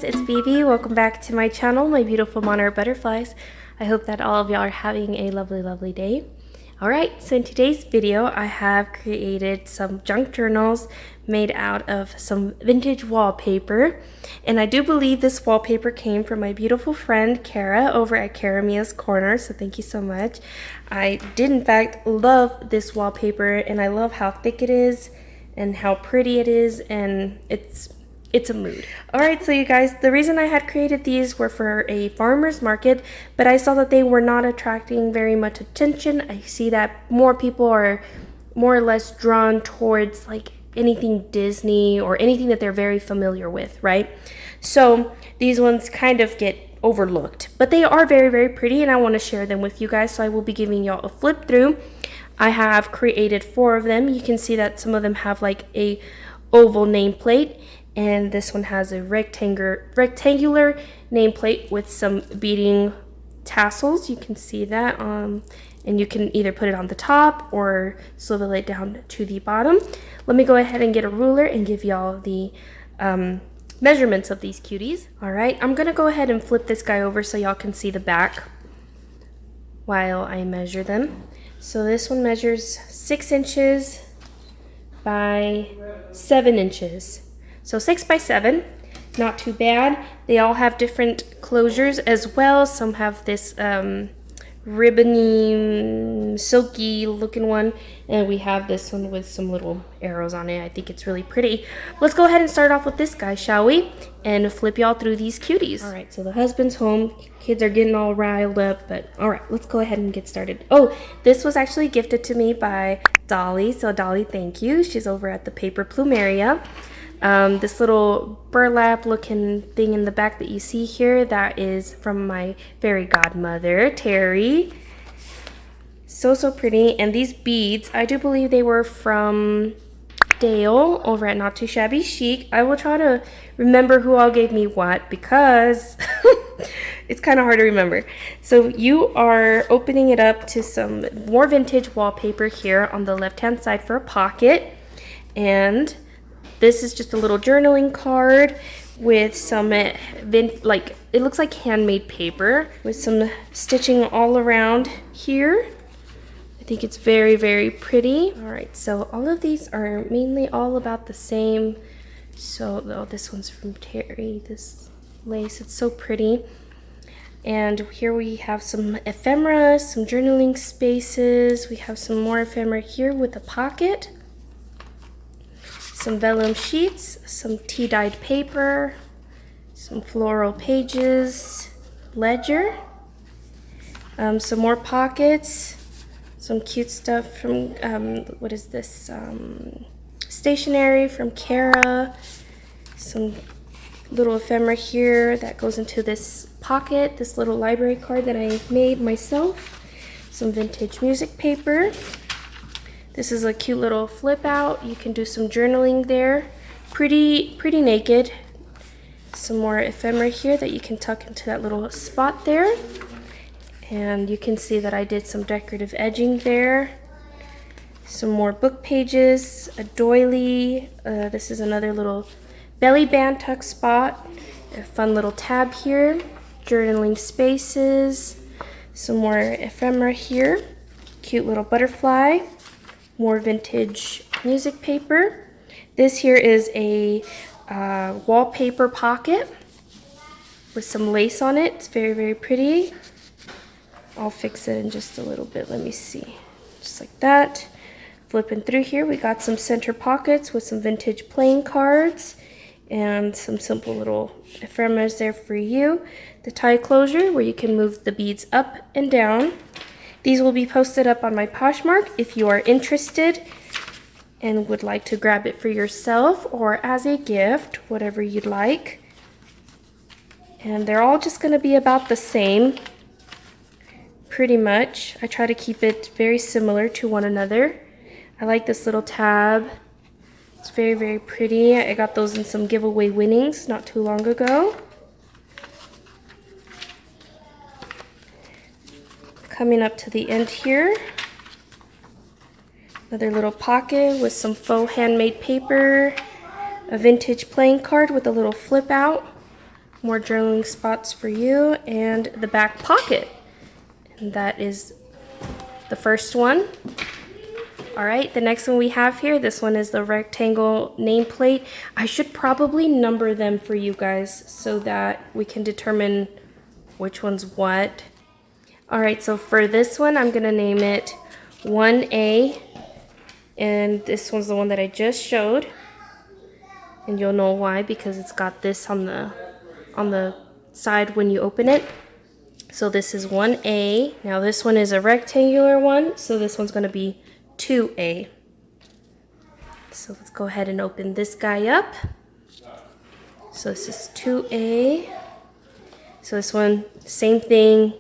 it's Phoebe. Welcome back to my channel, my beautiful monarch butterflies. I hope that all of y'all are having a lovely day. Alright, so in today's video I have created some junk journals made out of some vintage wallpaper, and I do believe this wallpaper came from my beautiful friend Kara over at Kara Mia's Corner, so thank you so much. I did in fact love this wallpaper, and I love how thick it is and how pretty it is, and it's a mood. Alright, so you guys, the reason I had created these were for a farmer's market, but I saw that they were not attracting very much attention. I see that more people are more or less drawn towards like anything Disney or anything that they're very familiar with, right? So these ones kind of get overlooked, but they are very pretty, and I want to share them with you guys, so I will be giving y'all a flip through. I have created 4 of them. You can see that some of them have like a oval nameplate, and this one has a rectangular nameplate with some beading tassels. You can see that, and you can either put it on the top or swivel it down to the bottom. Let me go ahead and get a ruler and give y'all the measurements of these cuties. Alright, I'm gonna go ahead and flip this guy over so y'all can see the back while I measure them. So this one measures 6 inches by 7 inches. So 6 by 7, not too bad. They all have different closures as well. Some have this ribbony, silky looking one, and we have this one with some little arrows on it. I think it's really pretty. Let's go ahead and start off with this guy, shall we? And flip y'all through these cuties. All right, so the husband's home. Kids are getting all riled up, but all right, let's go ahead and get started. Oh, this was actually gifted to me by Dolly. So Dolly, thank you. She's over at the Paper Plumeria. This little burlap looking thing in the back that you see here, that is from my fairy godmother, Terry. So pretty. And these beads, I do believe they were from Dale over at Not Too Shabby Chic. I will try to remember who all gave me what, because it's kind of hard to remember. So you are opening it up to some more vintage wallpaper here on the left hand side for a pocket, and this is just a little journaling card with some it looks like handmade paper with some stitching all around here. I think it's very pretty. All right, so all of these are mainly all about the same. So this one's from Terry, this lace, it's so pretty. And here we have some ephemera, some journaling spaces. We have some more ephemera here with a pocket, some vellum sheets, some tea-dyed paper, some floral pages, ledger, some more pockets, some cute stuff from, what is this, stationery from Kara, some little ephemera here that goes into this pocket, this little library card that I made myself, some vintage music paper. This is a cute little flip out. You can do some journaling there. Pretty naked. Some more ephemera here that you can tuck into that little spot there. And you can see that I did some decorative edging there. Some more book pages, a doily. This is another little belly band tuck spot. A fun little tab here. Journaling spaces. Some more ephemera here. Cute little butterfly. More vintage music paper. This here is a wallpaper pocket with some lace on it. It's very pretty. I'll fix it in just a little bit. Let me see. Just like that. Flipping through here, we got some center pockets with some vintage playing cards and some simple little ephemeras there for you. The tie closure where you can move the beads up and down. These will be posted up on my Poshmark if you are interested and would like to grab it for yourself or as a gift, whatever you'd like. And they're all just going to be about the same, pretty much. I try to keep it very similar to one another. I like this little tab. It's very pretty. I got those in some giveaway winnings not too long ago. Coming up to the end here, another little pocket with some faux handmade paper, a vintage playing card with a little flip out, More journaling spots for you, and the back pocket. And that is the first one. All right, the next one we have here, this one is the rectangle nameplate. I should probably number them for you guys so that we can determine which one's what. All right, so for this one, I'm gonna name it 1A, and this one's the one that I just showed. And you'll know why, because it's got this on the side when you open it. So this is 1A. Now this one is a rectangular one, so this one's gonna be 2A. So let's go ahead and open this guy up. So this is 2A. So this one, same thing,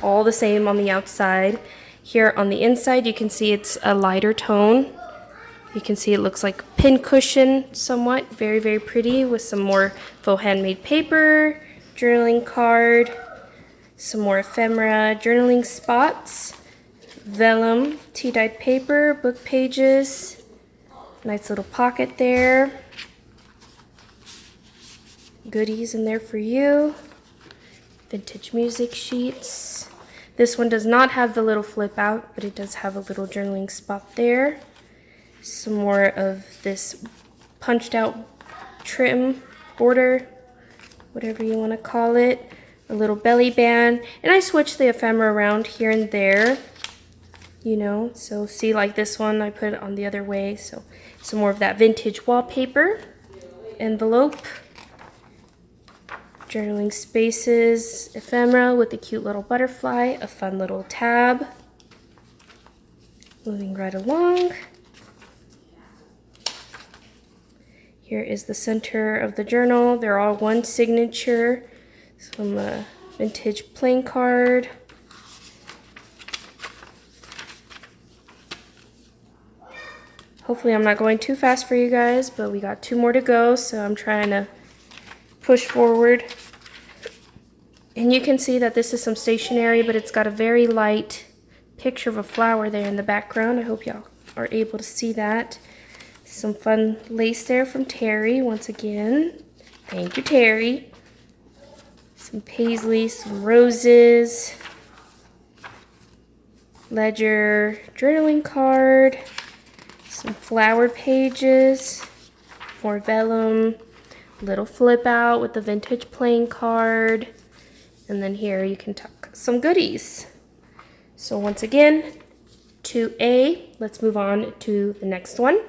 all the same on the outside. Here on the inside, you can see it's a lighter tone. You can see it looks like pin cushion somewhat. Very, very pretty with some more faux handmade paper, journaling card, some more ephemera journaling spots, vellum, tea-dyed paper, book pages, nice little pocket there, goodies in there for you, vintage music sheets. This one does not have the little flip out, but it does have a little journaling spot there. Some more of this punched out trim border, whatever you want to call it. A little belly band, and I switch the ephemera around here and there, you know, so see, like this one I put it on the other way. So some more of that vintage wallpaper, envelope, journaling spaces, ephemera with a cute little butterfly, a fun little tab. Moving right along. Here is the center of the journal. They're all one signature. Some vintage playing card. Hopefully I'm not going too fast for you guys, but we got 2 more to go, so I'm trying to push forward. And you can see that this is some stationery, but it's got a very light picture of a flower there in the background. I hope y'all are able to see that. Some fun lace there from Terry once again. Thank you, Terry. Some paisley, some roses, ledger, journaling card, some flower pages, more vellum, little flip out with the vintage playing card, and then here you can tuck some goodies. So once again, 2A, let's move on to the next one.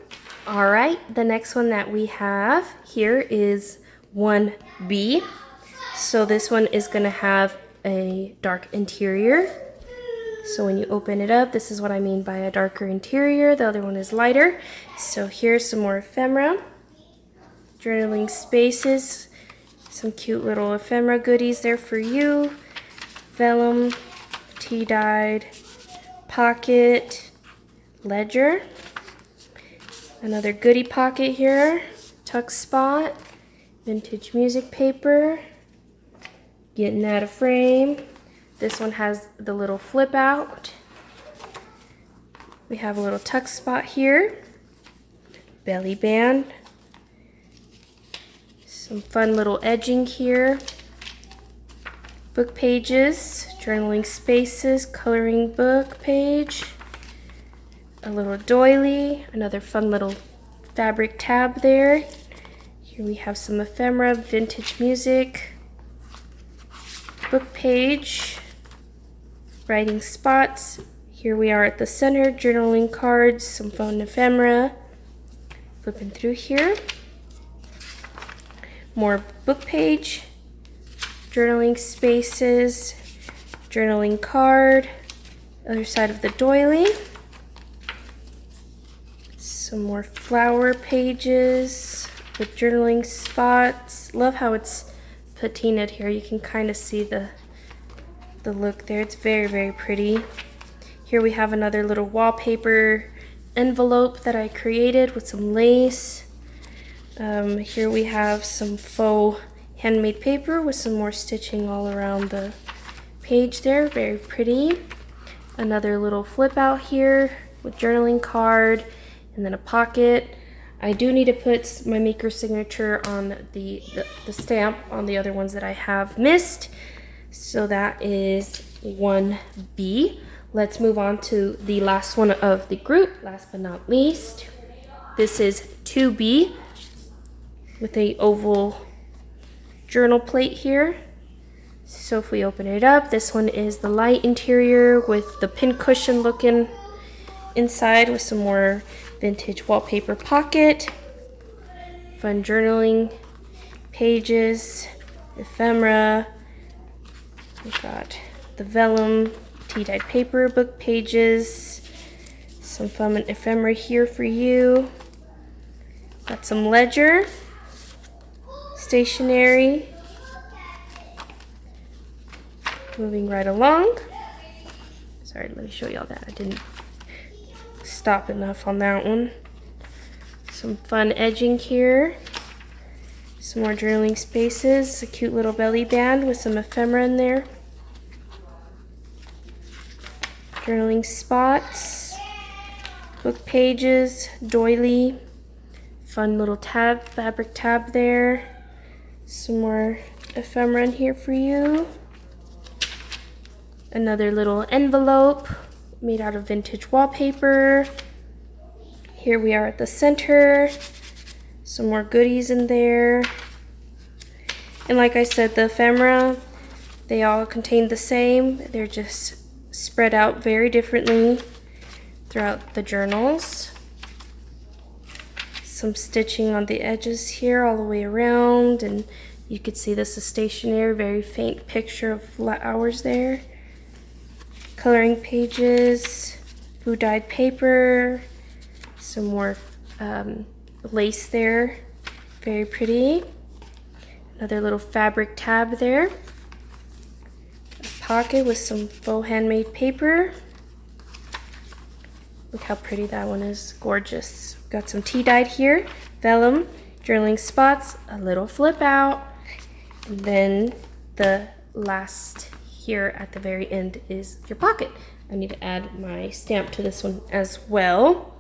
All right, the next one that we have here is 1B. So this one is gonna have a dark interior. So when you open it up, this is what I mean by a darker interior. The other one is lighter. So here's some more ephemera, journaling spaces, some cute little ephemera goodies there for you, vellum, tea-dyed, pocket, ledger, another goodie pocket here, tuck spot, vintage music paper, getting out of frame. This one has the little flip out. We have a little tuck spot here, belly band, some fun little edging here, book pages, journaling spaces, coloring book page, a little doily, another fun little fabric tab there. Here we have some ephemera, vintage music, book page, writing spots. Here we are at the center, journaling cards, some fun ephemera. Flipping through here. More book page, journaling spaces, journaling card, other side of the doily. Some more flower pages with journaling spots. Love how it's patinaed here. You can kind of see the look there. It's very, very pretty. Here we have another little wallpaper envelope that I created with some lace. Here we have some faux handmade paper with some more stitching all around the page there. Very pretty. Another little flip out here with journaling card and then a pocket. I do need to put my maker signature on the stamp on the other ones that I have missed. So that is 1B. Let's move on to the last one of the group, last but not least. This is 2B with a oval journal plate here. So if we open it up, this one is the light interior with the pincushion looking inside with some more vintage wallpaper pocket, fun journaling pages, ephemera. We've got the vellum tea-dyed paper, book pages, some fun ephemera here for you. Got some ledger, stationery. Moving right along. Sorry, let me show y'all that. I didn't stop enough on that one. Some fun edging here. Some more journaling spaces. A cute little belly band with some ephemera in there. Journaling spots. Book pages. Doily. Fun little tab, fabric tab there. Some more ephemera in here for you. Another little envelope made out of vintage wallpaper. Here we are at the center. Some more goodies in there. And like I said, the ephemera, they all contain the same. They're just spread out very differently throughout the journals. Some stitching on the edges here all the way around, and you could see this is stationery, very faint picture of flowers there. Coloring pages, blue-dyed paper, some more lace there, very pretty. Another little fabric tab there. A pocket with some faux handmade paper. Look how pretty that one is, gorgeous. Got some tea-dyed here, vellum, journaling spots, a little flip out, and then the last here at the very end is your pocket. I need to add my stamp to this one as well.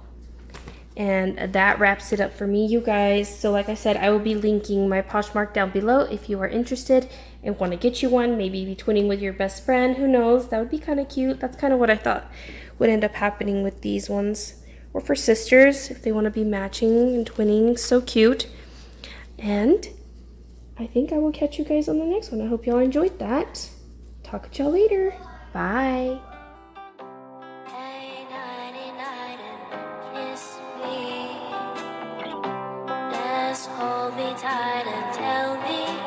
And that wraps it up for me, you guys. So like I said, I will be linking my Poshmark down below if you are interested and want to get you one, maybe be twinning with your best friend, who knows, that would be kind of cute. That's kind of what I thought would end up happening with these ones. Or for sisters, if they want to be matching and twinning, so cute. And I think I will catch you guys on the next one. I hope y'all enjoyed that. Talk to y'all later. Bye. Hold me tight and tell me